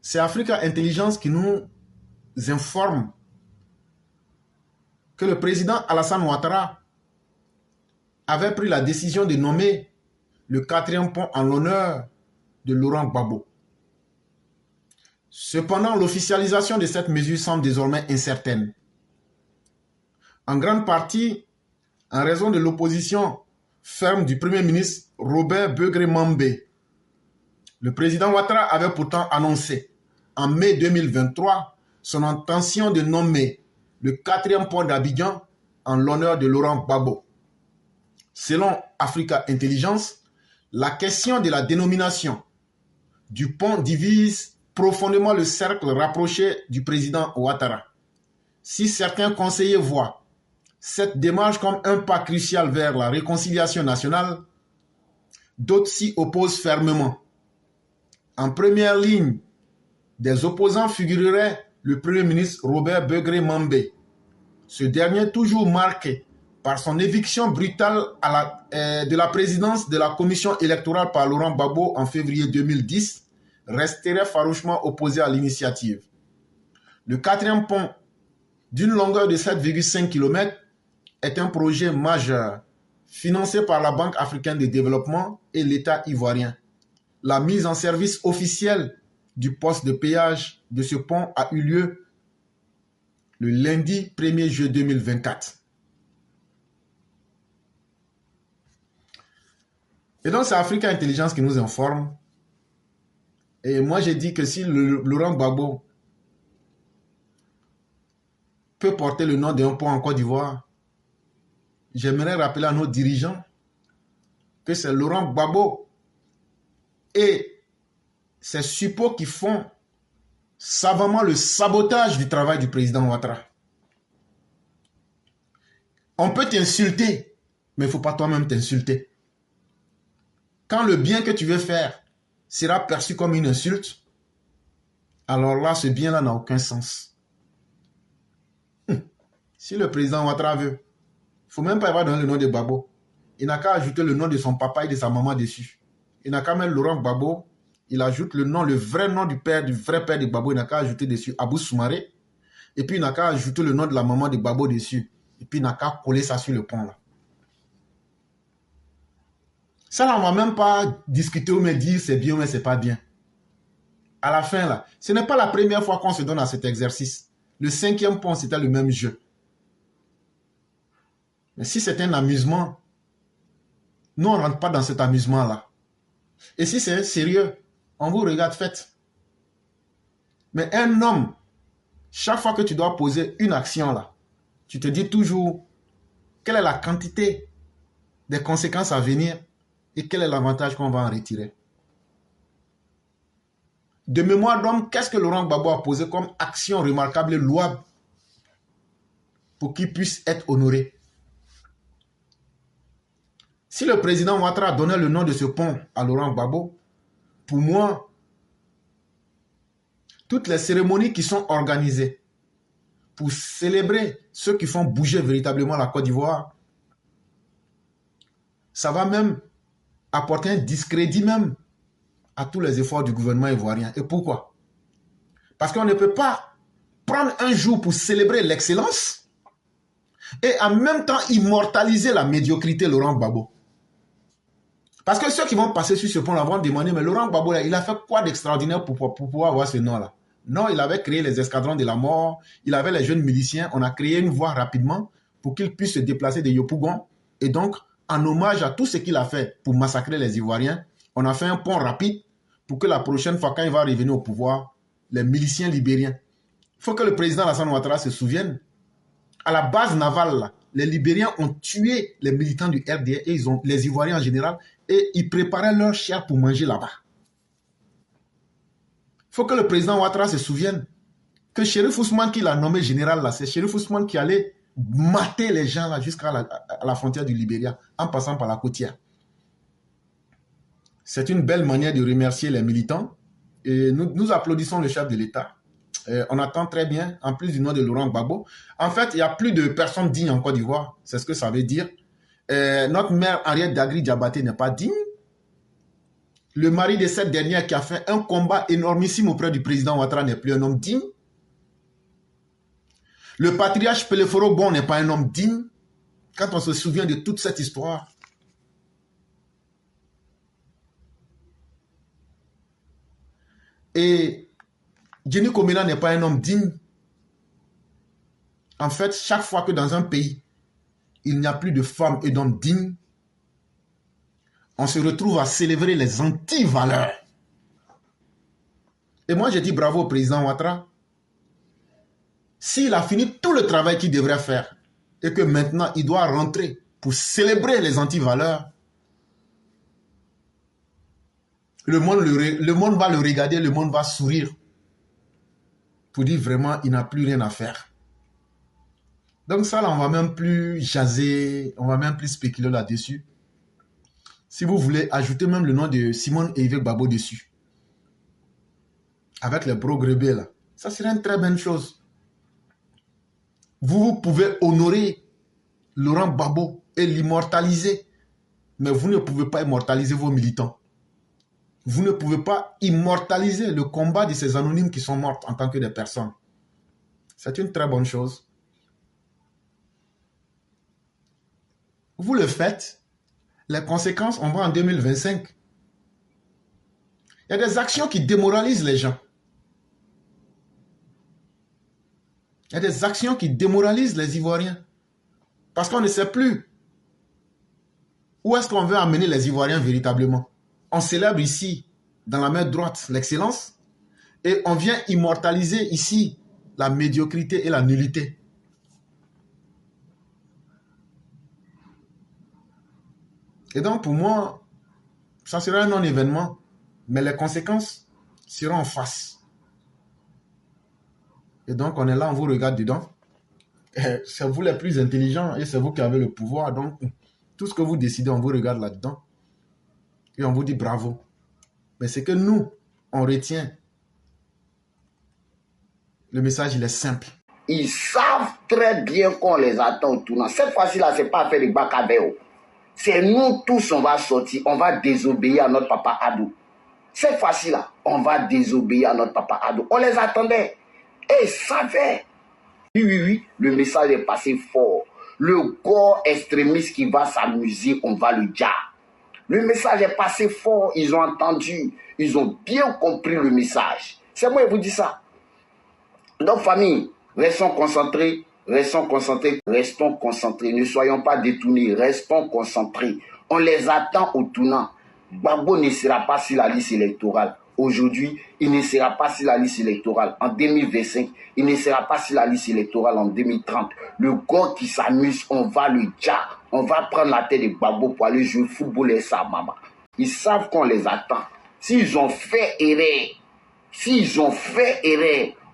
C'est Africa Intelligence qui nous informe que le président Alassane Ouattara avait pris la décision de nommer le 4e pont en l'honneur de Laurent Gbagbo. Cependant, l'officialisation de cette mesure semble désormais incertaine. En grande partie, en raison de l'opposition ferme du Premier ministre Robert Begré-Mambé. Le président Ouattara avait pourtant annoncé en mai 2023 son intention de nommer le 4e pont d'Abidjan en l'honneur de Laurent Gbagbo. Selon Africa Intelligence, la question de la dénomination du pont divise profondément le cercle rapproché du président Ouattara. Si certains conseillers voient cette démarche comme un pas crucial vers la réconciliation nationale, d'autres s'y opposent fermement. En première ligne des opposants figurerait le Premier ministre Robert Begré-Mambé. Ce dernier, toujours marqué par son éviction brutale de la présidence de la commission électorale par Laurent Gbagbo en février 2010, resterait farouchement opposé à l'initiative. Le 4e pont, d'une longueur de 7,5 km, est un projet majeur, financé par la Banque africaine de développement et l'État ivoirien. La mise en service officielle du poste de péage de ce pont a eu lieu le lundi 1er juillet 2024. Et donc, c'est Africa Intelligence qui nous informe. Et moi, j'ai dit que si Laurent Gbagbo peut porter le nom d'un pont en Côte d'Ivoire, j'aimerais rappeler à nos dirigeants que c'est Laurent Gbagbo et ses suppôts qui font savamment le sabotage du travail du président Ouattara. On peut t'insulter, mais il ne faut pas toi-même t'insulter. Quand le bien que tu veux faire sera perçu comme une insulte, alors là, ce bien-là n'a aucun sens. Si le président Ouattara veut, il ne faut même pas avoir donné le nom de Gbagbo. Il n'a qu'à ajouter le nom de son papa et de sa maman dessus. Il n'a qu'à mettre Laurent Gbagbo. Il ajoute le nom, le vrai nom du vrai père de Gbagbo. Il n'a qu'à ajouter dessus Abou Soumaré. Et puis il n'a qu'à ajouter le nom de la maman de Gbagbo dessus. Et puis il n'a qu'à coller ça sur le pont là. Ça là, on ne va même pas discuter ou me dire c'est bien ou mais c'est pas bien. À la fin là, ce n'est pas la première fois qu'on se donne à cet exercice. Le 5e pont, c'était le même jeu. Mais si c'est un amusement, nous on ne rentre pas dans cet amusement là. Et si c'est sérieux, on vous regarde, faites. Mais un homme, chaque fois que tu dois poser une action là, tu te dis toujours quelle est la quantité des conséquences à venir et quel est l'avantage qu'on va en retirer. De mémoire d'homme, qu'est-ce que Laurent Gbagbo a posé comme action remarquable et louable pour qu'il puisse être honoré? Si le président Ouattara donnait le nom de ce pont à Laurent Gbagbo, pour moi, toutes les cérémonies qui sont organisées pour célébrer ceux qui font bouger véritablement la Côte d'Ivoire, ça va même apporter un discrédit même à tous les efforts du gouvernement ivoirien. Et pourquoi? Parce qu'on ne peut pas prendre un jour pour célébrer l'excellence et en même temps immortaliser la médiocrité Laurent Gbagbo. Parce que ceux qui vont passer sur ce pont-là vont demander, mais Laurent Gbagbo, il a fait quoi d'extraordinaire pour pouvoir avoir ce nom-là? Non, il avait créé les escadrons de la mort, il avait les jeunes miliciens, on a créé une voie rapidement pour qu'ils puissent se déplacer de Yopougon. Et donc, en hommage à tout ce qu'il a fait pour massacrer les Ivoiriens, on a fait un pont rapide pour que la prochaine fois, quand il va revenir au pouvoir, les miliciens libériens. Il faut que le président Alassane Ouattara se souvienne, à la base navale, là, les Libériens ont tué les militants du RDA et les Ivoiriens en général, et ils préparaient leur chair pour manger là-bas. Il faut que le président Ouattara se souvienne que Chérif Ousmane qui l'a nommé général là, c'est Chérif Ousmane qui allait mater les gens là jusqu'à la frontière du Libéria en passant par la côtière. C'est une belle manière de remercier les militants et nous applaudissons le chef de l'État. On attend très bien, en plus du nom de Laurent Gbagbo. En fait, il n'y a plus de personnes dignes en Côte d'Ivoire, c'est ce que ça veut dire. Notre mère Henriette Dagri Diabaté n'est pas digne. Le mari de cette dernière qui a fait un combat énormissime auprès du président Ouattara n'est plus un homme digne. Le patriarche Peleforo Bon n'est pas un homme digne. Quand on se souvient de toute cette histoire. Et Jenny Komena n'est pas un homme digne. En fait, chaque fois que dans un pays, il n'y a plus de femmes et d'hommes dignes, on se retrouve à célébrer les anti-valeurs. Et moi, j'ai dit bravo au président Ouattara. S'il a fini tout le travail qu'il devrait faire et que maintenant il doit rentrer pour célébrer les anti-valeurs, le monde va le regarder, le monde va sourire pour dire vraiment il n'a plus rien à faire. Donc ça, là, on ne va même plus jaser, on ne va même plus spéculer là-dessus. Si vous voulez, ajoutez même le nom de Simone et Yves Babo dessus. Avec les progrès là. Ça serait une très bonne chose. Vous pouvez honorer Laurent Gbagbo et l'immortaliser. Mais vous ne pouvez pas immortaliser vos militants. Vous ne pouvez pas immortaliser le combat de ces anonymes qui sont morts en tant que des personnes. C'est une très bonne chose. Vous le faites, les conséquences, on va en 2025. Il y a des actions qui démoralisent les gens. Il y a des actions qui démoralisent les Ivoiriens. Parce qu'on ne sait plus où est-ce qu'on veut amener les Ivoiriens véritablement. On célèbre ici, dans la main droite, l'excellence. Et on vient immortaliser ici la médiocrité et la nullité. Et donc pour moi, ça sera un non-événement. Mais les conséquences seront en face. Et donc on est là, on vous regarde dedans. C'est vous les plus intelligents et c'est vous qui avez le pouvoir. Donc tout ce que vous décidez, on vous regarde là-dedans. Et on vous dit bravo. Mais c'est que nous, on retient. Le message, il est simple. Ils savent très bien qu'on les attend au tournant. Cette fois-ci, là, c'est pas affaire de Bakabéo. C'est nous tous, on va sortir, on va désobéir à notre papa Adou. Cette fois-ci, là, on va désobéir à notre papa Adou. On les attendait. Et ils savaient. Oui, le message est passé fort. Le corps extrémiste qui va s'amuser, on va le dire. Le message est passé fort, ils ont entendu, ils ont bien compris le message. C'est moi qui vous dis ça. Donc, famille, restons concentrés, restons concentrés, restons concentrés. Ne soyons pas détournés, restons concentrés. On les attend au tournant. Gbagbo ne sera pas sur la liste électorale. Aujourd'hui, il ne sera pas sur la liste électorale. En 2025, il ne sera pas sur la liste électorale en 2030. Le gars qui s'amuse, on va le dire. On va prendre la tête de Gbagbo pour aller jouer au football et ça, maman. Ils savent qu'on les attend. S'ils ont fait erreur,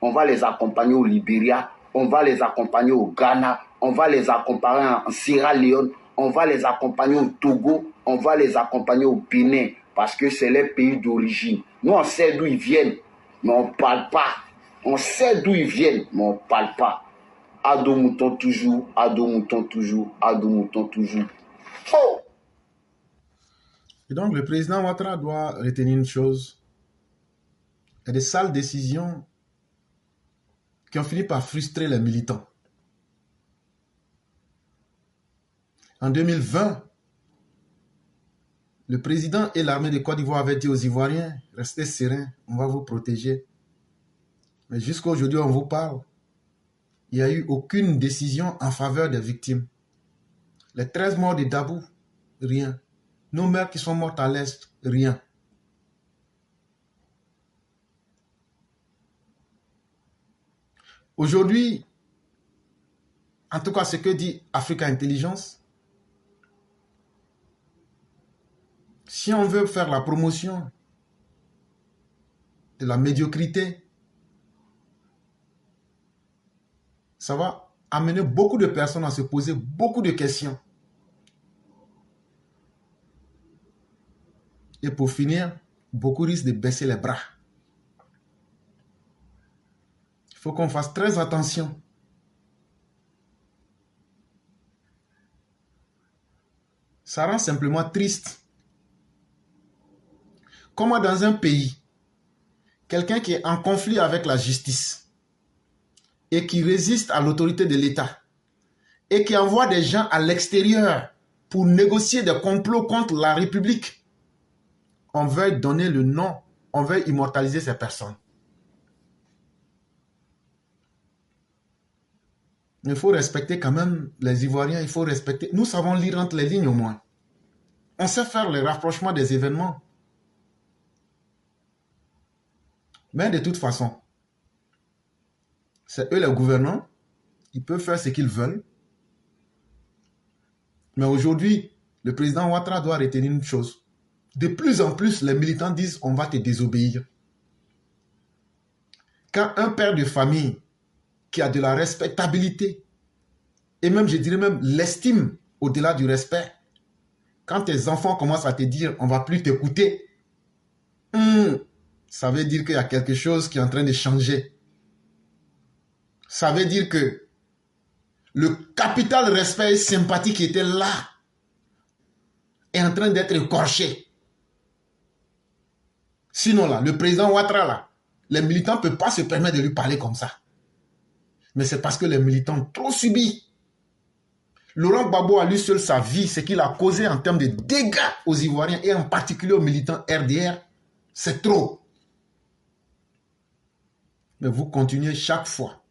on va les accompagner au Libéria, on va les accompagner au Ghana, on va les accompagner en Sierra Leone, on va les accompagner au Togo, on va les accompagner au Bénin, parce que c'est leur pays d'origine. Nous, on sait d'où ils viennent, mais on ne parle pas. On sait d'où ils viennent, mais on ne parle pas. Ado mouton toujours, ado mouton toujours, ado mouton toujours. Oh! Et donc, le président Ouattara doit retenir une chose. Il y a des sales décisions qui ont fini par frustrer les militants. En 2020, le président et l'armée de Côte d'Ivoire avaient dit aux Ivoiriens, restez sereins, on va vous protéger. Mais jusqu'à aujourd'hui, on vous parle. Il n'y a eu aucune décision en faveur des victimes. Les 13 morts de Dabou, rien. Nos mères qui sont mortes à l'Est, rien. Aujourd'hui, en tout cas ce que dit Africa Intelligence, si on veut faire la promotion de la médiocrité, ça va amener beaucoup de personnes à se poser beaucoup de questions. Et pour finir, beaucoup risquent de baisser les bras. Il faut qu'on fasse très attention. Ça rend simplement triste comment dans un pays, quelqu'un qui est en conflit avec la justice et qui résiste à l'autorité de l'État et qui envoie des gens à l'extérieur pour négocier des complots contre la République, on veut donner le nom, on veut immortaliser ces personnes. Il faut respecter quand même les Ivoiriens, il faut respecter. Nous savons lire entre les lignes au moins. On sait faire le rapprochement des événements. Mais de toute façon, c'est eux les gouvernants, ils peuvent faire ce qu'ils veulent. Mais aujourd'hui, le président Ouattara doit retenir une chose. De plus en plus, les militants disent on va te désobéir. Quand un père de famille qui a de la respectabilité, et même, je dirais même, l'estime au-delà du respect, quand tes enfants commencent à te dire on ne va plus t'écouter, ça veut dire qu'il y a quelque chose qui est en train de changer. Ça veut dire que le capital respect et sympathie qui était là est en train d'être écorché. Sinon, là, le président Ouattara, là, les militants ne peuvent pas se permettre de lui parler comme ça. Mais c'est parce que les militants ont trop subi. Laurent Gbagbo, à lui seul, sa vie, ce qu'il a causé en termes de dégâts aux Ivoiriens et en particulier aux militants RDR, c'est trop. Mais vous continuez chaque fois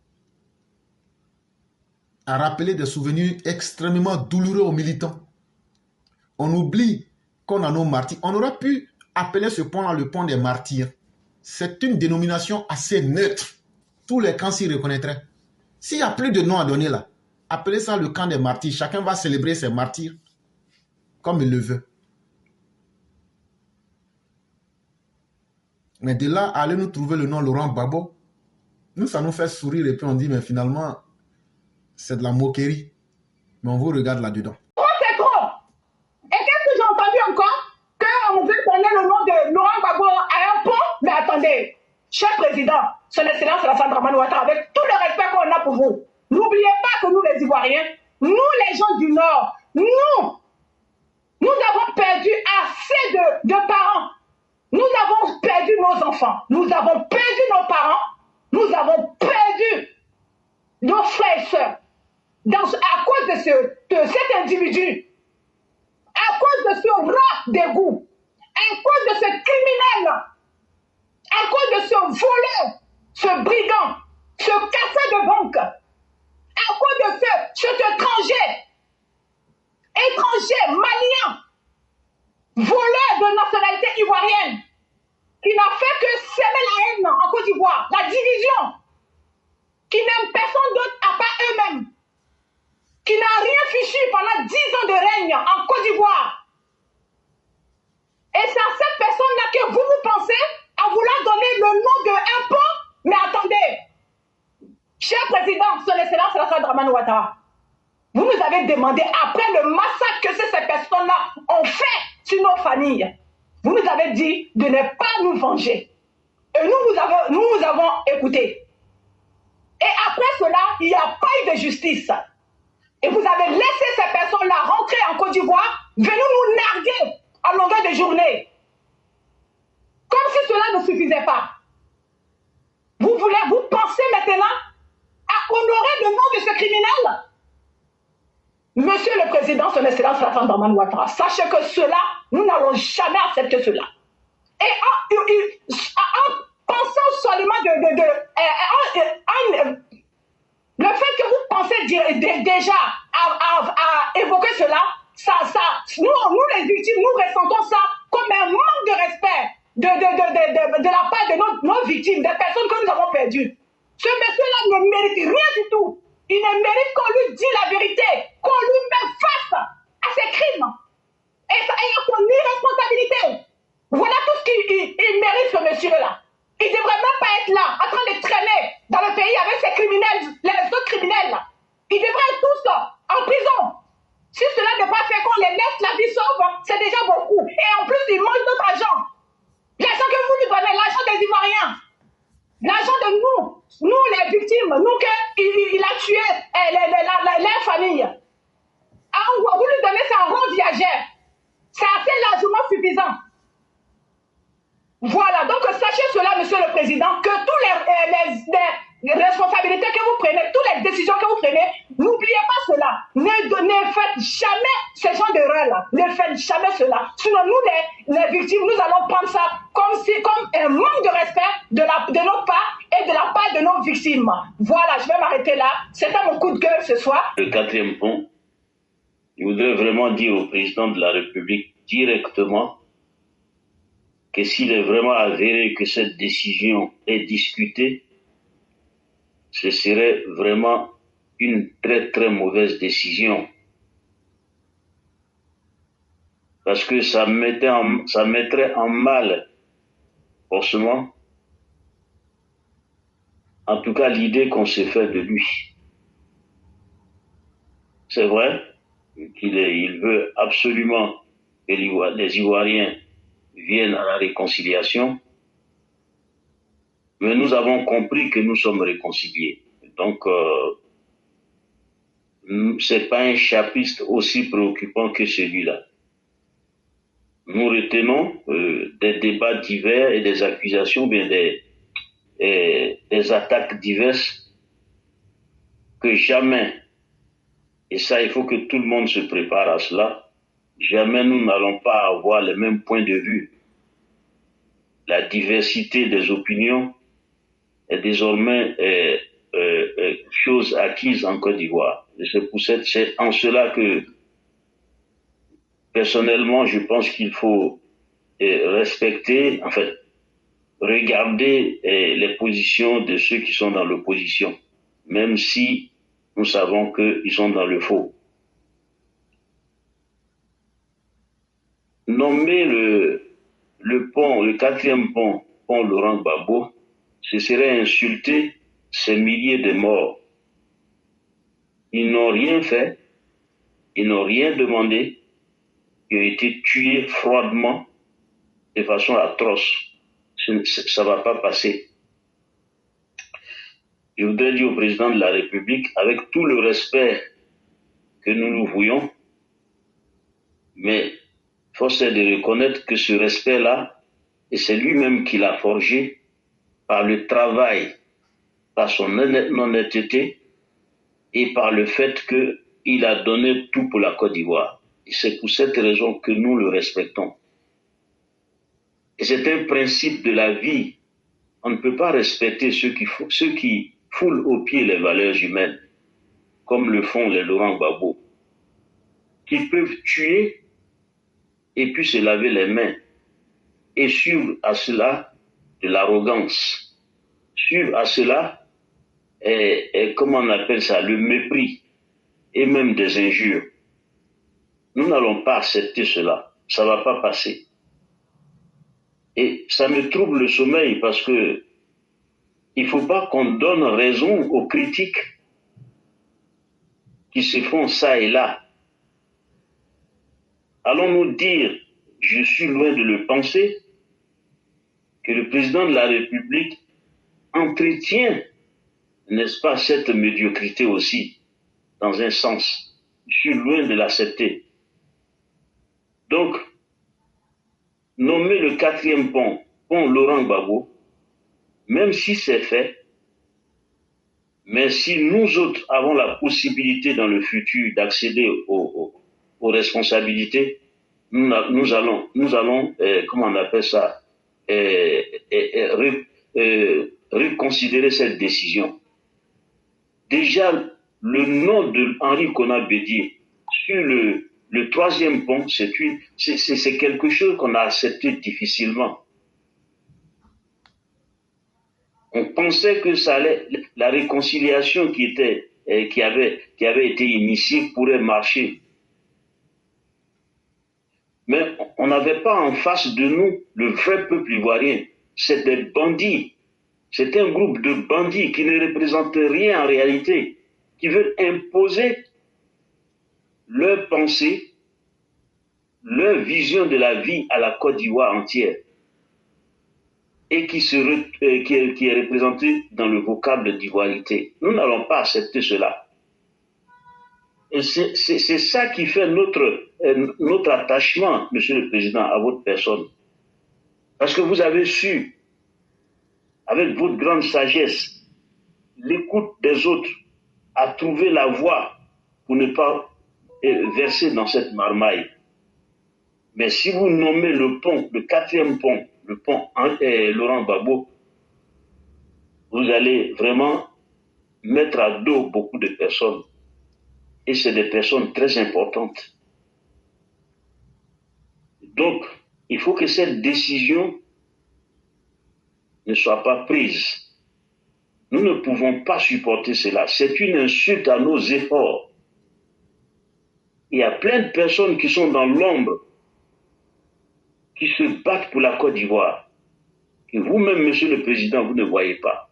à rappeler des souvenirs extrêmement douloureux aux militants. On oublie qu'on a nos martyrs. On aurait pu appeler ce pont-là le pont des martyrs. C'est une dénomination assez neutre. Tous les camps s'y reconnaîtraient. S'il n'y a plus de nom à donner là, appelez ça le camp des martyrs. Chacun va célébrer ses martyrs comme il le veut. Mais de là à aller nous trouver le nom Laurent Gbagbo, nous, ça nous fait sourire et puis on dit, mais finalement, c'est de la moquerie. Mais on vous regarde là-dedans. Oh, c'est trop! Et qu'est-ce que j'ai entendu encore? Qu'on veut donner le nom de Laurent Gbagbo à un pont? Mais attendez, cher président, son excellence Alassane Dramane Ouattara, avec tout le respect qu'on a pour vous, n'oubliez pas que nous, les Ivoiriens, nous, les gens du Nord, nous avons perdu assez de parents. Nous avons perdu nos enfants. Nous avons perdu nos parents. Nous avons perdu nos frères et sœurs. À cause de cet individu, à cause de ce rat d'égout, à cause de ce criminel, à cause de ce voleur, ce brigand, ce casseur de banque, à cause de cet étranger, malien, voleur de nationalité ivoirienne, qui n'a fait que semer la haine en Côte d'Ivoire, la division, qui n'aime personne d'autre à part eux-mêmes, qui n'a rien fichu pendant 10 ans de règne en Côte d'Ivoire. Et c'est à cette personne-là que vous pensez à vouloir donner le nom d'un pont. Mais attendez, cher président, son excellence Alassane Dramane Ouattara, vous nous avez demandé, après le massacre que ces personnes-là ont fait sur nos familles, vous nous avez dit de ne pas nous venger. Et nous vous avons écouté. Et après cela, il n'y a pas eu de justice. Et vous avez laissé ces personnes-là rentrer en Côte d'Ivoire, venir nous narguer à longueur de journée. Comme si cela ne suffisait pas. Vous pensez maintenant à honorer le nom de ce criminel? Monsieur le Président, son excellence Alassane Dramane Ouattara, sachez que cela, nous n'allons jamais accepter cela. Et en pensant seulement le fait que vous pensez déjà à évoquer cela, nous les victimes, nous ressentons ça comme un manque de respect de la part de nos victimes, des personnes que nous avons perdues. Ce monsieur-là ne mérite rien du tout. Il ne mérite qu'on lui dise la vérité, qu'on lui mette face à ses crimes et à son irresponsabilité. Voilà tout ce qu'il mérite, ce monsieur-là. Il ne devrait même pas être là, en train de traîner dans le pays avec ces criminels, les autres criminels. Ils devraient être tous en prison. Si cela n'est pas fait, qu'on les laisse la vie sauve, c'est déjà beaucoup. Et en plus, ils mangent notre argent. L'argent que vous nous donnez, l'argent des Ivoiriens. L'argent de nous les victimes, nous qu'il a tué les familles. Vous lui donnez ça en rond viagère. C'est assez largement suffisant. Voilà, donc sachez cela, Monsieur le Président, que toutes les responsabilités que vous prenez, toutes les décisions que vous prenez, n'oubliez pas cela. Ne faites jamais ce genre d'erreur-là. Ne faites jamais cela. Sinon, nous, les victimes, nous allons prendre ça comme un manque de respect de notre part et de la part de nos victimes. Voilà, je vais m'arrêter là. C'était mon coup de gueule ce soir. Le quatrième pont, je voudrais vraiment dire au président de la République directement que s'il est vraiment avéré que cette décision est discutée, ce serait vraiment une très très mauvaise décision. Parce que ça mettrait en mal, forcément, en tout cas l'idée qu'on se fait de lui. C'est vrai qu'il veut absolument que les Ivoiriens viennent à la réconciliation, mais nous avons compris que nous sommes réconciliés. Donc, c'est pas un chapitre aussi préoccupant que celui-là. Nous retenons des débats divers et des accusations, bien des attaques diverses que jamais, et ça il faut que tout le monde se prépare à cela, jamais nous n'allons pas avoir les mêmes points de vue. La diversité des opinions est désormais chose acquise en Côte d'Ivoire. C'est en cela que, personnellement, je pense qu'il faut respecter, en fait, regarder les positions de ceux qui sont dans l'opposition, même si nous savons qu'ils sont dans le faux. Nommer le pont, le quatrième pont Laurent Gbagbo, ce serait insulter ces milliers de morts. Ils n'ont rien fait, ils n'ont rien demandé, ils ont été tués froidement, de façon atroce. Ça ne va pas passer. Je voudrais dire au président de la République, avec tout le respect que nous nous vouions, mais force est de reconnaître que ce respect-là, et c'est lui-même qui l'a forgé par le travail, par son honnêteté et par le fait qu'il a donné tout pour la Côte d'Ivoire. Et c'est pour cette raison que nous le respectons. Et c'est un principe de la vie. On ne peut pas respecter ceux qui foulent aux pieds les valeurs humaines, comme le font les Laurent Gbagbo, qui peuvent tuer et puis se laver les mains et suivre à cela de l'arrogance, suivre à cela, comment on appelle ça, le mépris et même des injures. Nous n'allons pas accepter cela, ça ne va pas passer. Et ça me trouble le sommeil parce que il ne faut pas qu'on donne raison aux critiques qui se font ça et là. Allons-nous dire, je suis loin de le penser, que le président de la République entretient, n'est-ce pas, cette médiocrité aussi, dans un sens. Je suis loin de l'accepter. Donc, nommer le quatrième pont Laurent Gbagbo, même si c'est fait, mais si nous autres avons la possibilité dans le futur d'accéder aux responsabilités, nous allons, comment on appelle ça, reconsidérer cette décision. Déjà, le nom de Henri Konan Bédié sur le troisième pont, c'est quelque chose qu'on a accepté difficilement. On pensait que ça allait, la réconciliation qui avait été initiée pourrait marcher. Mais on n'avait pas en face de nous le vrai peuple ivoirien. C'est des bandits. C'est un groupe de bandits qui ne représentent rien en réalité, qui veulent imposer leur pensée, leur vision de la vie à la Côte d'Ivoire entière, et qui est représenté dans le vocable d'ivoirité. Nous n'allons pas accepter cela. Et c'est ça qui fait notre attachement, Monsieur le Président, à votre personne. Parce que vous avez su, avec votre grande sagesse, l'écoute des autres, à trouver la voie pour ne pas verser dans cette marmaille. Mais si vous nommez le pont, le 4e pont, le pont Laurent Gbagbo, vous allez vraiment mettre à dos beaucoup de personnes. Et c'est des personnes très importantes. Donc, il faut que cette décision ne soit pas prise. Nous ne pouvons pas supporter cela. C'est une insulte à nos efforts. Il y a plein de personnes qui sont dans l'ombre, qui se battent pour la Côte d'Ivoire, que vous-même, Monsieur le Président, vous ne voyez pas,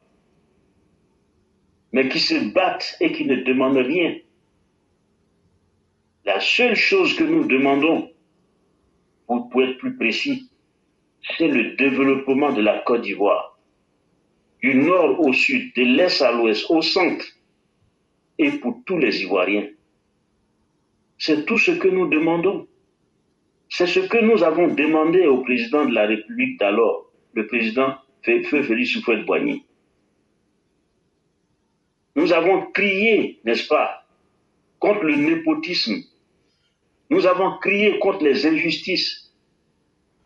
mais qui se battent et qui ne demandent rien. La seule chose que nous demandons, pour être plus précis, c'est le développement de la Côte d'Ivoire, du nord au sud, de l'est à l'ouest, au centre, et pour tous les Ivoiriens. C'est tout ce que nous demandons. C'est ce que nous avons demandé au président de la République d'alors, le président Feu Félix Houphouët-Boigny. Nous avons crié, n'est-ce pas, contre le népotisme. Nous avons crié contre les injustices.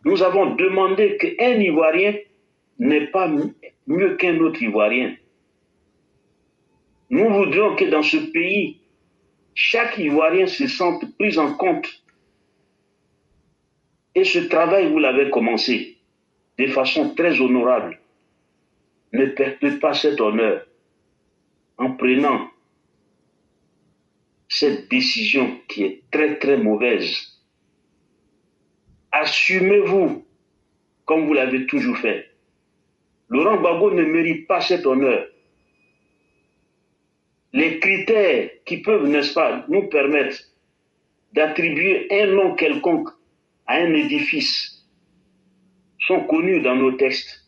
Nous avons demandé qu'un Ivoirien n'est pas mieux qu'un autre Ivoirien. Nous voudrions que dans ce pays, chaque Ivoirien se sente pris en compte. Et ce travail, vous l'avez commencé de façon très honorable. Ne perdez pas cet honneur en prenant cette décision qui est très très mauvaise. Assumez-vous comme vous l'avez toujours fait. Laurent Gbagbo ne mérite pas cet honneur. Les critères qui peuvent, n'est-ce pas, nous permettre d'attribuer un nom quelconque à un édifice sont connus dans nos textes.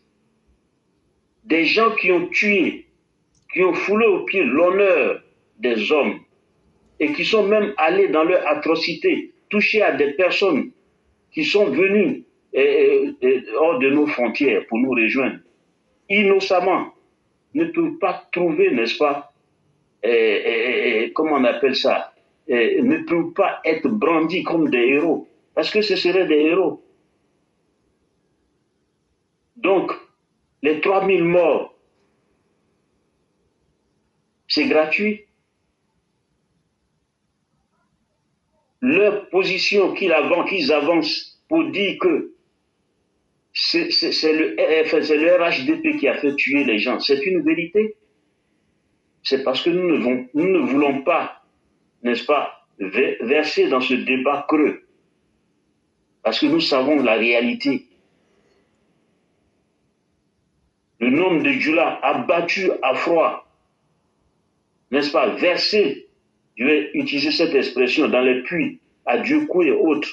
Des gens qui ont tué, qui ont foulé aux pieds l'honneur des hommes et qui sont même allés dans leur atrocité, toucher à des personnes qui sont venues hors de nos frontières pour nous rejoindre, innocemment, ne peuvent pas trouver, n'est-ce pas, comment on appelle ça, ne peuvent pas être brandis comme des héros, parce que ce seraient des héros. Donc, les 3000 morts, c'est gratuit. Leur position qu'ils avancent pour dire que c'est le RHDP qui a fait tuer les gens, c'est une vérité. C'est parce que nous ne voulons pas, n'est-ce pas, verser dans ce débat creux. Parce que nous savons la réalité. Le nombre de Djoula abattus à froid, n'est-ce pas, versés, je vais utiliser cette expression, dans les puits, à Dieuppeau et autres.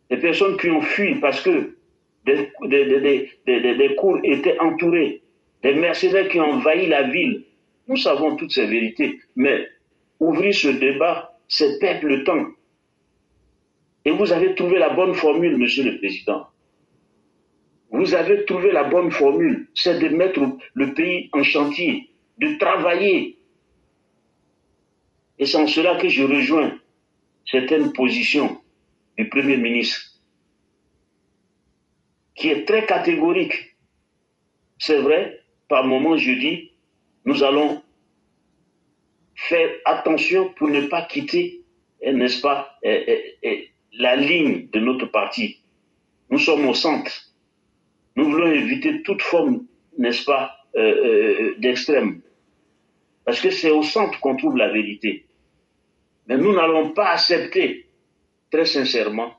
Des personnes qui ont fui parce que des cours étaient entourés, des mercenaires qui ont envahi la ville. Nous savons toutes ces vérités, mais ouvrir ce débat, c'est perdre le temps. Et vous avez trouvé la bonne formule, Monsieur le Président. Vous avez trouvé la bonne formule, c'est de mettre le pays en chantier, de travailler. Et c'est en cela que je rejoins certaines positions du Premier ministre, qui est très catégorique. C'est vrai, par moments je dis, nous allons faire attention pour ne pas quitter, n'est-ce pas, la ligne de notre parti. Nous sommes au centre. Nous voulons éviter toute forme, n'est-ce pas, d'extrême. Parce que c'est au centre qu'on trouve la vérité. Mais nous n'allons pas accepter, très sincèrement,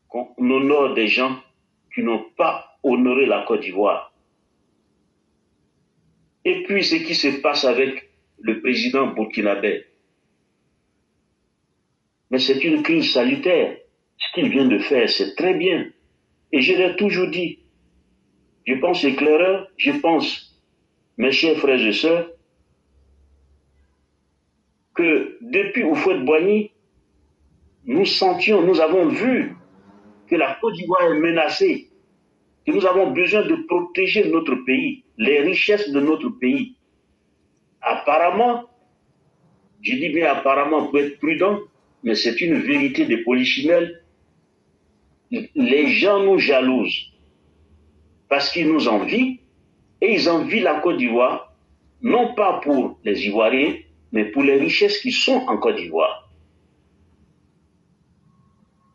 qu'on honore des gens qui n'ont pas honoré la Côte d'Ivoire. Et puis ce qui se passe avec le président burkinabé. Mais c'est une crise salutaire. Ce qu'il vient de faire, c'est très bien. Et je l'ai toujours dit. Je pense éclaireur, je pense, mes chers frères et sœurs, que depuis Houphouët-Boigny, nous avons vu que la Côte d'Ivoire est menacée, que nous avons besoin de protéger notre pays, les richesses de notre pays. Apparemment, je dis bien apparemment pour être prudent, mais c'est une vérité de polichinelle. Les gens nous jalousent parce qu'ils nous envient et ils envient la Côte d'Ivoire, non pas pour les Ivoiriens, mais pour les richesses qui sont en Côte d'Ivoire.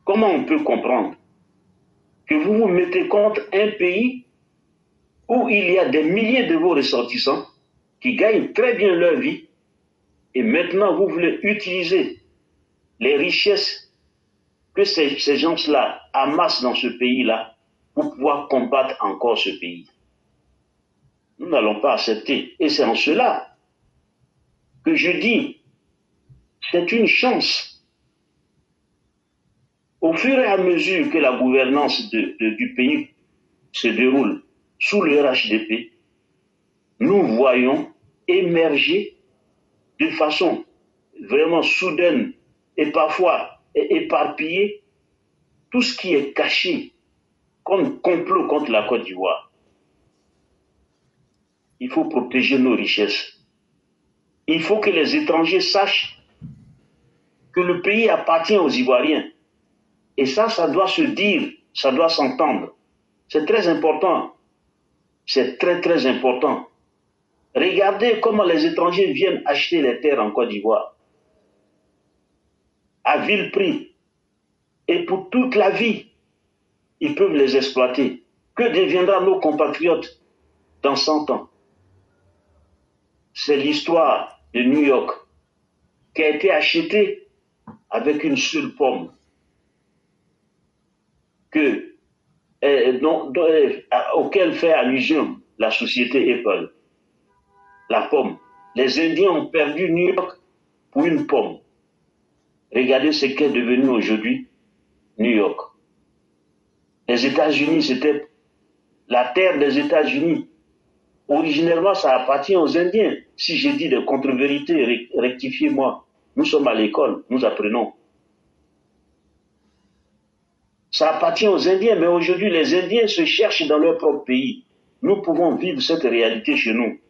Comment on peut comprendre que vous vous mettez contre un pays où il y a des milliers de vos ressortissants qui gagnent très bien leur vie et maintenant vous voulez utiliser les richesses que ces gens-là amassent dans ce pays-là pour pouvoir combattre encore ce pays? Nous n'allons pas accepter. Et c'est en cela que je dis, c'est une chance. Au fur et à mesure que la gouvernance du pays se déroule sous le RHDP, nous voyons émerger de façon vraiment soudaine et parfois éparpillée tout ce qui est caché comme complot contre la Côte d'Ivoire. Il faut protéger nos richesses. Il faut que les étrangers sachent que le pays appartient aux Ivoiriens. Et ça doit se dire, ça doit s'entendre. C'est très important. C'est très, très important. Regardez comment les étrangers viennent acheter les terres en Côte d'Ivoire. À vil prix. Et pour toute la vie, ils peuvent les exploiter. Que deviendront nos compatriotes dans 100 ans? C'est l'histoire de New York qui a été achetée avec une seule pomme. Auquel fait allusion la société Apple. La pomme. Les Indiens ont perdu New York pour une pomme. Regardez ce qu'est devenu aujourd'hui New York. Les États-Unis, c'était la terre des États-Unis. Originellement, ça appartient aux Indiens. Si j'ai dit des contre-vérités, rectifiez-moi. Nous sommes à l'école, nous apprenons. Ça appartient aux Indiens, mais aujourd'hui, les Indiens se cherchent dans leur propre pays. Nous pouvons vivre cette réalité chez nous.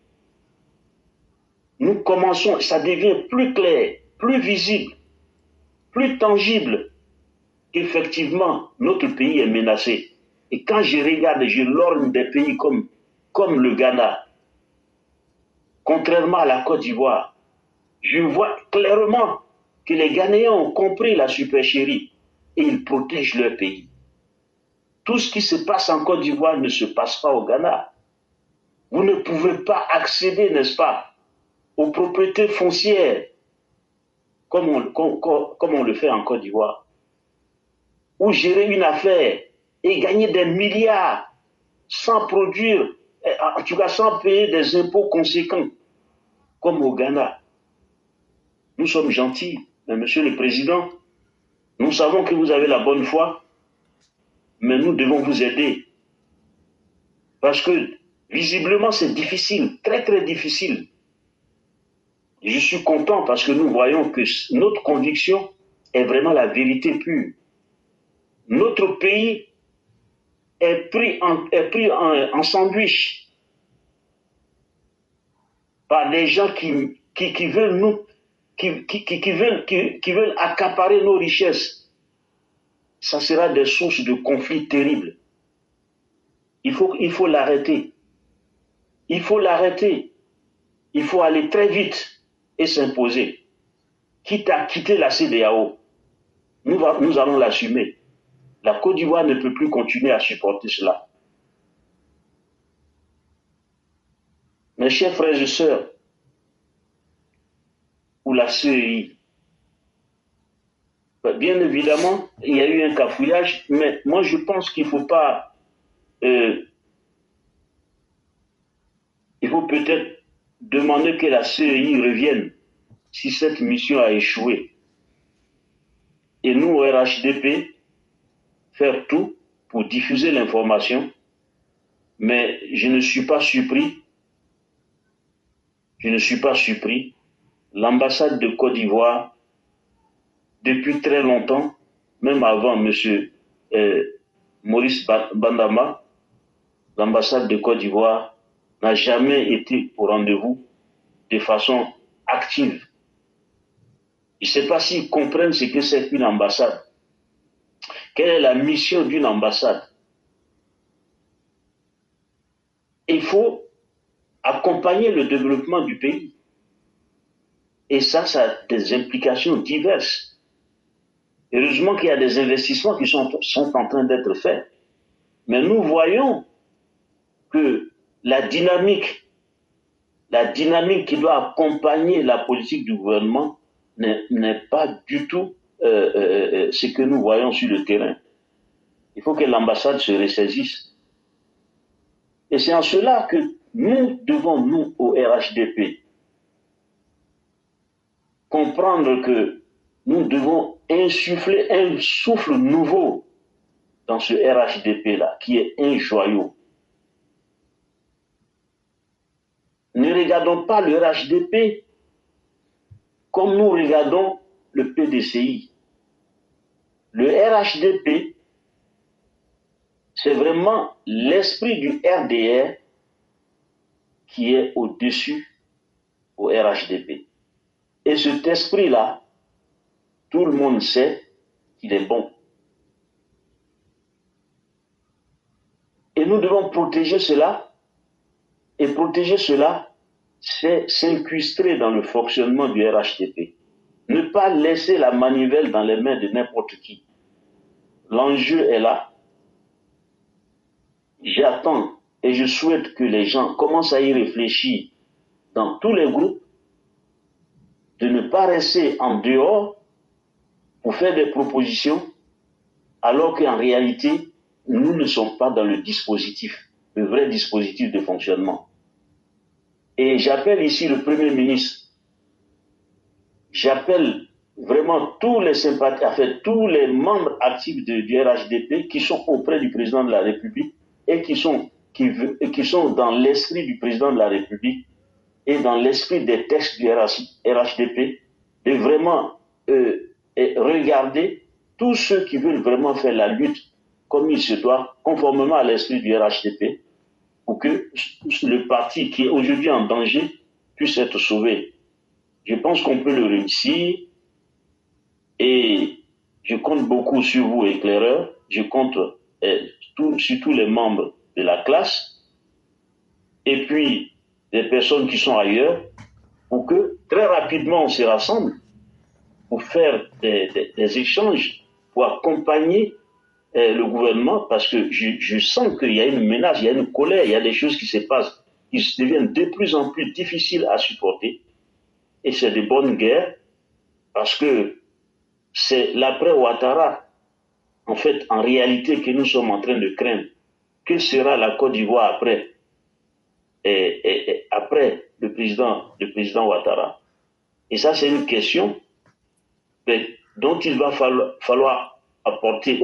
Nous commençons, ça devient plus clair, plus visible, plus tangible. Effectivement, notre pays est menacé. Et quand je regarde, je lorgne des pays comme le Ghana, contrairement à la Côte d'Ivoire, je vois clairement que les Ghanéens ont compris la supercherie. Et ils protègent leur pays. Tout ce qui se passe en Côte d'Ivoire ne se passe pas au Ghana. Vous ne pouvez pas accéder, n'est-ce pas, aux propriétés foncières comme on le fait en Côte d'Ivoire. Ou gérer une affaire et gagner des milliards sans produire, en tout cas sans payer des impôts conséquents comme au Ghana. Nous sommes gentils, mais Monsieur le Président, nous savons que vous avez la bonne foi, mais nous devons vous aider. Parce que, visiblement, c'est difficile, très très difficile. Et je suis content parce que nous voyons que notre conviction est vraiment la vérité pure. Notre pays est pris en sandwich par des gens qui veulent nous qui veulent accaparer nos richesses. Ça sera des sources de conflits terribles. Il faut l'arrêter. Il faut l'arrêter. Il faut aller très vite et s'imposer. Quitte à quitter la CEDEAO, nous allons l'assumer. La Côte d'Ivoire ne peut plus continuer à supporter cela. Mes chers frères et sœurs, ou la CEI. Bien évidemment, il y a eu un cafouillage, mais moi je pense qu'il ne faut pas... il faut peut-être demander que la CEI revienne si cette mission a échoué. Et nous, au RHDP, faire tout pour diffuser l'information, mais je ne suis pas surpris. Je ne suis pas surpris. L'ambassade de Côte d'Ivoire, depuis très longtemps, même avant M. Maurice Bandama, l'ambassade de Côte d'Ivoire, n'a jamais été au rendez-vous de façon active. Je ne sais pas s'ils comprennent ce que c'est qu'une ambassade. Quelle est la mission d'une ambassade? Il faut accompagner le développement du pays. Et ça a des implications diverses. Heureusement qu'il y a des investissements qui sont en train d'être faits. Mais nous voyons que la dynamique qui doit accompagner la politique du gouvernement n'est pas du tout ce que nous voyons sur le terrain. Il faut que l'ambassade se ressaisisse. Et c'est en cela que nous devons, nous, au RHDP, comprendre que nous devons insuffler un souffle nouveau dans ce RHDP-là, qui est un joyau. Ne regardons pas le RHDP comme nous regardons le PDCI. Le RHDP, c'est vraiment l'esprit du RDR qui est au-dessus au RHDP. Et cet esprit-là, tout le monde sait qu'il est bon. Et nous devons protéger cela. Et protéger cela, c'est s'incrustrer dans le fonctionnement du RHDP. Ne pas laisser la manivelle dans les mains de n'importe qui. L'enjeu est là. J'attends et je souhaite que les gens commencent à y réfléchir dans tous les groupes, de ne pas rester en dehors pour faire des propositions, alors qu'en réalité, nous ne sommes pas dans le dispositif, le vrai dispositif de fonctionnement. Et j'appelle ici le Premier ministre, j'appelle vraiment tous les sympathisants, en fait, tous les membres actifs du RHDP qui sont auprès du président de la République et qui sont dans l'esprit du président de la République et dans l'esprit des textes du RHDP, de vraiment regarder tous ceux qui veulent vraiment faire la lutte comme il se doit, conformément à l'esprit du RHDP, pour que le parti qui est aujourd'hui en danger puisse être sauvé. Je pense qu'on peut le réussir et je compte beaucoup sur vous, éclaireurs. Je compte sur tous les membres de la classe et puis des personnes qui sont ailleurs pour que très rapidement on se rassemble pour faire des échanges, pour accompagner le gouvernement, parce que je sens qu'il y a une menace, il y a une colère, il y a des choses qui se passent, qui deviennent de plus en plus difficiles à supporter. Et c'est de bonnes guerres, parce que c'est l'après Ouattara, en fait, en réalité, que nous sommes en train de craindre. Que sera la Côte d'Ivoire après après le président Ouattara? Et ça, c'est une question dont il va falloir apporter,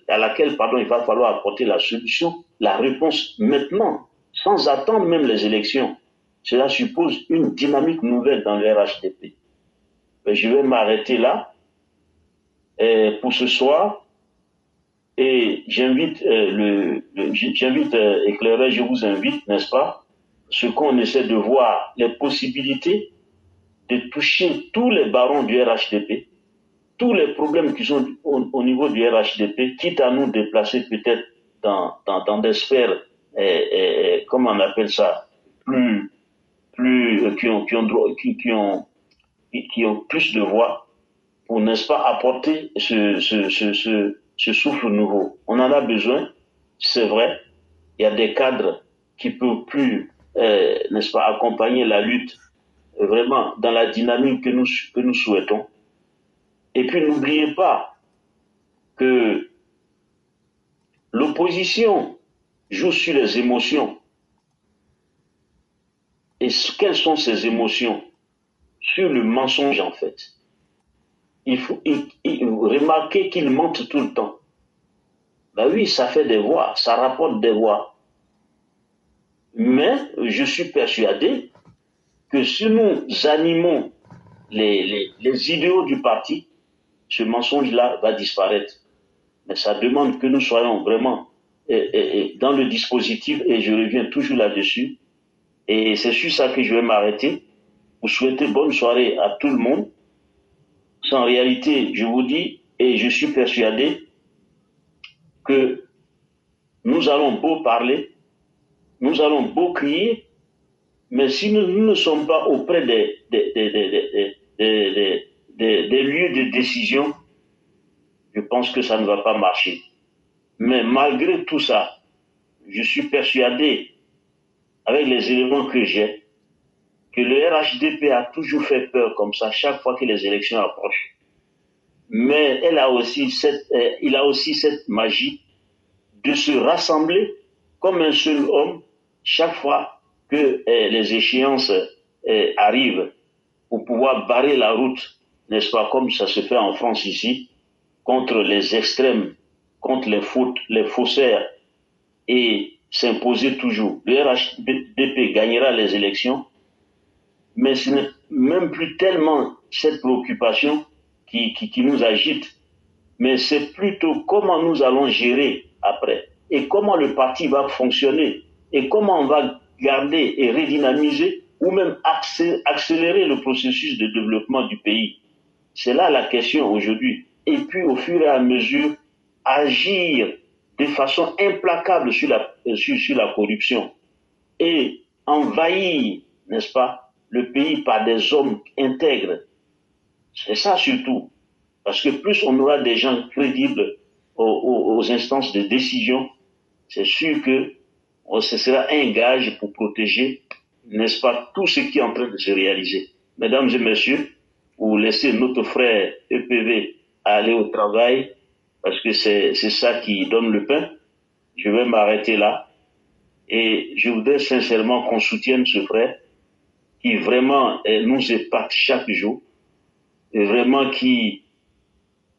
à laquelle il va falloir apporter la solution, la réponse maintenant, sans attendre même les élections. Cela suppose une dynamique nouvelle dans le RHDP. Je vais m'arrêter là pour ce soir et j'invite éclaireur, je vous invite, n'est-ce pas, ce qu'on essaie de voir, les possibilités de toucher tous les barons du RHDP, tous les problèmes qui sont au niveau du RHDP, quitte à nous déplacer peut-être dans des sphères, comment on appelle ça, qui ont plus de voix, pour, n'est-ce pas, apporter ce souffle nouveau. On en a besoin, c'est vrai. Il y a des cadres qui peuvent plus, n'est-ce pas, accompagner la lutte vraiment dans la dynamique que nous souhaitons. Et puis n'oubliez pas que l'opposition joue sur les émotions. Et quelles sont ces émotions? Sur le mensonge, en fait. Il faut remarquer qu'ils mentent tout le temps. Ben oui, ça fait des voix, ça rapporte des voix. Mais je suis persuadé que si nous animons les idéaux du parti, ce mensonge-là va disparaître. Mais ça demande que nous soyons vraiment dans le dispositif, et je reviens toujours là-dessus. Et c'est sur ça que je vais m'arrêter. Vous souhaitez bonne soirée à tout le monde. En réalité, je vous dis, et je suis persuadé, que nous allons beau parler, nous allons beau crier, mais si nous ne sommes pas auprès des lieux de décision, je pense que ça ne va pas marcher. Mais malgré tout ça, je suis persuadé, avec les éléments que j'ai, que le RHDP a toujours fait peur comme ça chaque fois que les élections approchent. Mais il a aussi cette magie de se rassembler comme un seul homme chaque fois que les échéances arrivent pour pouvoir barrer la route, n'est-ce pas, comme ça se fait en France ici, contre les extrêmes, contre les faussaires, et s'imposer toujours. Le RHDP gagnera les élections, mais ce n'est même plus tellement cette préoccupation qui nous agite, mais c'est plutôt comment nous allons gérer après, et comment le parti va fonctionner, et comment on va garder et redynamiser, ou même accélérer le processus de développement du pays. C'est là la question aujourd'hui. Et puis, au fur et à mesure, agir de façon implacable sur la corruption et envahir, n'est-ce pas, le pays par des hommes intègres. C'est ça surtout. Parce que plus on aura des gens crédibles aux instances de décision, c'est sûr que ce sera un gage pour protéger, n'est-ce pas, tout ce qui est en train de se réaliser. Mesdames et messieurs, vous laissez notre frère EPV aller au travail, parce que c'est ça qui donne le pain. Je vais m'arrêter là. Et je voudrais sincèrement qu'on soutienne ce frère qui vraiment nous épate chaque jour, et vraiment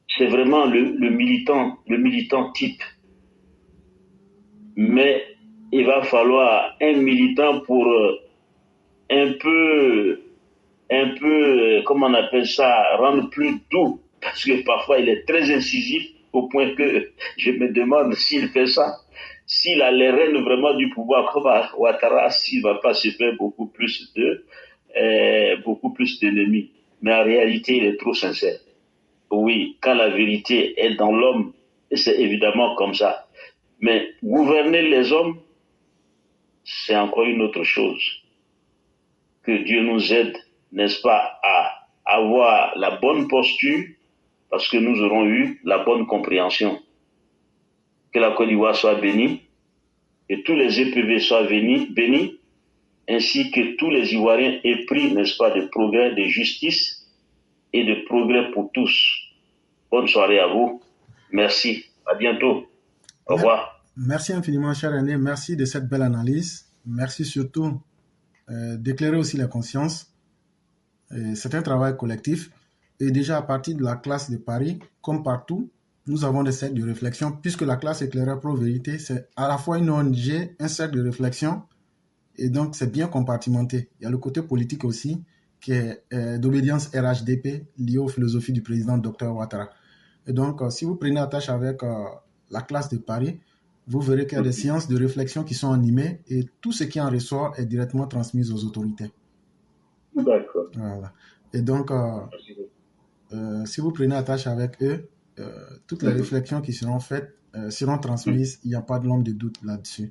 c'est vraiment le militant type. Mais il va falloir un militant pour un peu, comment on appelle ça, rendre plus doux, parce que parfois il est très incisif au point que je me demande s'il fait ça, s'il a les rênes vraiment du pouvoir comme à Ouattara, s'il ne va pas se faire beaucoup plus d'ennemis. Mais en réalité, il est trop sincère. Oui, quand la vérité est dans l'homme, c'est évidemment comme ça. Mais gouverner les hommes, c'est encore une autre chose. Que Dieu nous aide, n'est-ce pas, à avoir la bonne posture, parce que nous aurons eu la bonne compréhension. Que la Côte d'Ivoire soit bénie, que tous les EPV soient bénis, ainsi que tous les Ivoiriens aient pris, n'est-ce pas, de progrès, de justice et de progrès pour tous. Bonne soirée à vous. Merci. À bientôt. Au revoir. Merci infiniment, cher René. Merci de cette belle analyse. Merci surtout d'éclairer aussi la conscience. C'est un travail collectif. Et déjà à partir de la classe de Paris, comme partout, nous avons des cercles de réflexion, puisque la classe éclaireur pro-vérité, c'est à la fois une ONG, un cercle de réflexion, et donc c'est bien compartimenté. Il y a le côté politique aussi, qui est d'obédience RHDP, lié aux philosophies du président Dr Ouattara. Et donc, si vous prenez attache avec la classe de Paris, vous verrez qu'il y a des séances de réflexion qui sont animées, et tout ce qui en ressort est directement transmis aux autorités. D'accord. Voilà. Et donc, si vous prenez attache avec eux, toutes les réflexions qui seront faites seront transmises. Il n'y a pas de l'ombre de doute là-dessus.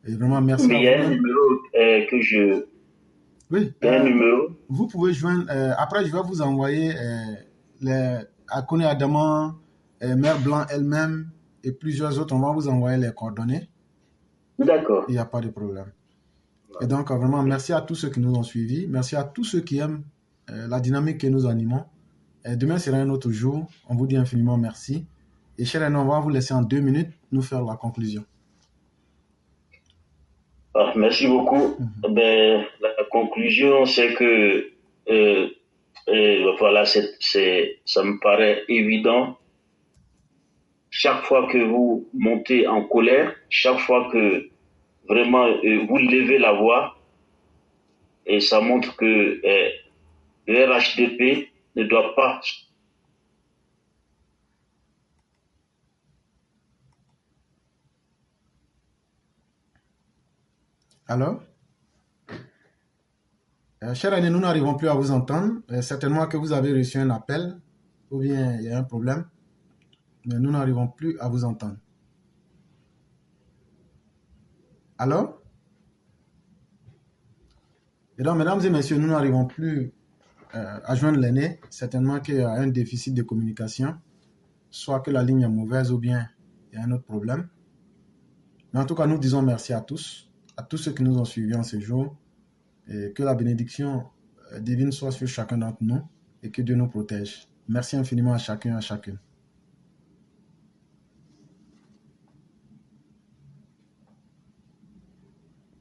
Et vraiment, merci. Mais il y a un numéro que je... Oui. Il y a un numéro. Vous pouvez joindre... après, je vais vous envoyer Akone Adama, Mère Blanc elle-même et plusieurs autres. On va vous envoyer les coordonnées. D'accord. Il n'y a pas de problème. Et donc, vraiment, merci à tous ceux qui nous ont suivis. Merci à tous ceux qui aiment la dynamique que nous animons. Demain sera un autre jour. On vous dit infiniment merci. Et cher René, on va vous laisser en 2 minutes nous faire la conclusion. Merci beaucoup. Ben, la conclusion, c'est que voilà, ça me paraît évident. Chaque fois que vous montez en colère, chaque fois que vraiment vous levez la voix, et ça montre que le RHDP ne doit pas Alors, cher aîné, nous n'arrivons plus à vous entendre. Certainement que vous avez reçu un appel ou bien il y a un problème, mais nous n'arrivons plus à vous entendre. Alors? Et donc, mesdames et messieurs, nous n'arrivons plus à joindre l'aîné. Certainement qu'il y a un déficit de communication, soit que la ligne est mauvaise ou bien il y a un autre problème. Mais en tout cas, nous disons merci à tous ceux qui nous ont suivis en ce jour, et que la bénédiction divine soit sur chacun d'entre nous et que Dieu nous protège. Merci infiniment à chacun et à chacune.